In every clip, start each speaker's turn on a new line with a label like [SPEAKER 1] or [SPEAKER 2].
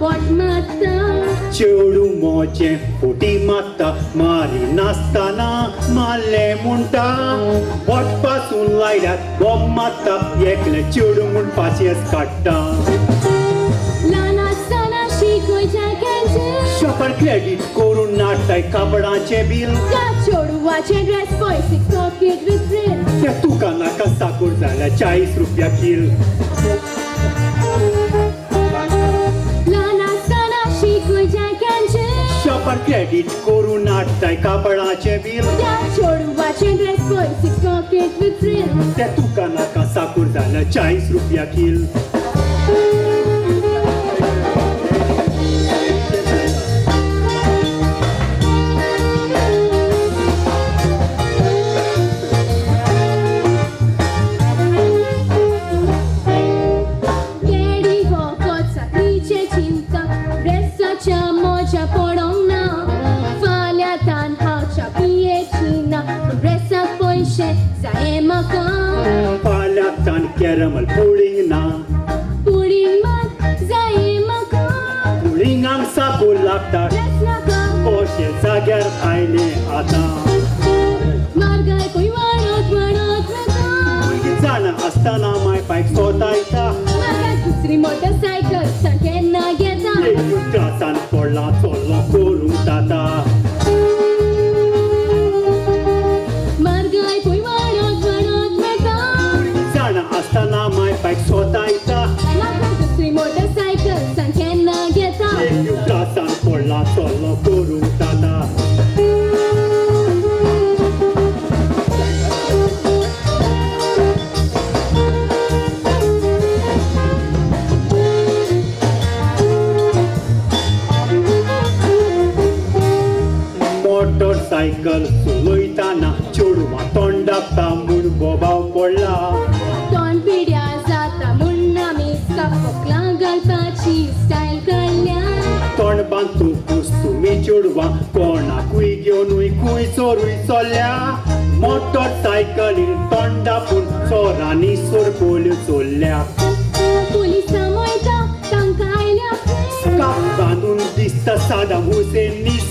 [SPEAKER 1] पोट मारता
[SPEAKER 2] चेडू मोचे फुटी मारता मारी नासतना मारले म्हणटा पोट पासून लायल्यात बॉब मारता एकले चेडू म्हूण पाशयेस काडटा
[SPEAKER 1] ल्हान आसतना शिकोयच्या केंचे
[SPEAKER 2] शॉपार क्रेडीट करून नाडटाय कापडाचे बील
[SPEAKER 1] त्या चेडवाचे ड्रेस पयशे पॉकेट विथ फ्रिल
[SPEAKER 2] त्या तुका नाका साकूर जाल्यार 40 रुपया किल
[SPEAKER 1] ल्हान आसतना शिकोयच्या केंचे
[SPEAKER 2] शॉपार क्रेडीट करून नाडटाय कापडाचे बील
[SPEAKER 1] त्या चेडवाचे ड्रेस पयशे पॉकेट विथ फ्रिल
[SPEAKER 2] त्या तुका नाका साकूर जाल्यार 40 रुपया किल
[SPEAKER 1] Daddy हो कोचा नीचे चिंता ड्रेसाच्या मोजा पडोंक ना फाल्यां हावच्या पियेची ना ड्रेसाक पयशे जाये म्हाका
[SPEAKER 2] फाल्यां कॅरमल पुडींग ना
[SPEAKER 1] पुडींग मात जाये म्हाका
[SPEAKER 2] पुडिंगांक साकूर लागता
[SPEAKER 1] ड्रेस नाका
[SPEAKER 2] पोशे जाग्यार आयले आतां
[SPEAKER 1] म्हारगाय पळय वाडत वाडत वता
[SPEAKER 2] जाणा आसतना माय पायक सोतायता
[SPEAKER 1] म्हाका दुसरी मोटरसायकल सा केन्ना घेता
[SPEAKER 2] त्रासान पडला चोलो करूंक जाता
[SPEAKER 1] म्हारगाय पळय वाडत वाडत वता
[SPEAKER 2] जाणा आसतना माय पायक सोतायता
[SPEAKER 1] म्हाका दुसरी मोटरसायकल सा केन्ना घेता
[SPEAKER 2] त्रासान पडला चोलो करूंक जाता मोटरसायकल चलयताना चेडवा तोंडापता म्हूण बोबाव पडला
[SPEAKER 1] तोंड पिड्या जाता म्हूण आमी व्हंकलां घालपाची स्टायल काडल्या
[SPEAKER 2] तोंड बांदतूंकूच तुमी चेडवा कोणाकूय घेवनूय खूंय चोरूय चल्ल्या मोटरसायकलीन तोंडापून चोरांनी सोरपोल्यो चोरल्या
[SPEAKER 1] पुलिसां वयता तांकां आयल्या
[SPEAKER 2] काप बांदून दिसता सादाम हुसेन नीस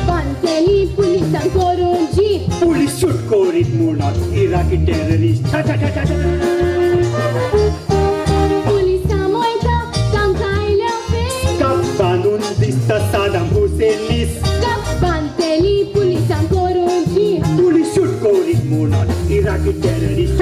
[SPEAKER 1] बांदलेली पुलिसांक करून जीप
[SPEAKER 2] पुलीस शूट करीत म्हणून इराकी टेररिस्ट
[SPEAKER 1] पुलिसां वयता तांकां आयल्या
[SPEAKER 2] काप बांदून दिसता सादाम हुसेन नीस
[SPEAKER 1] बांदलेली पुलिसांक करून जीप
[SPEAKER 2] पुलीस शूट करीत म्हणून इराकी टेररिस्ट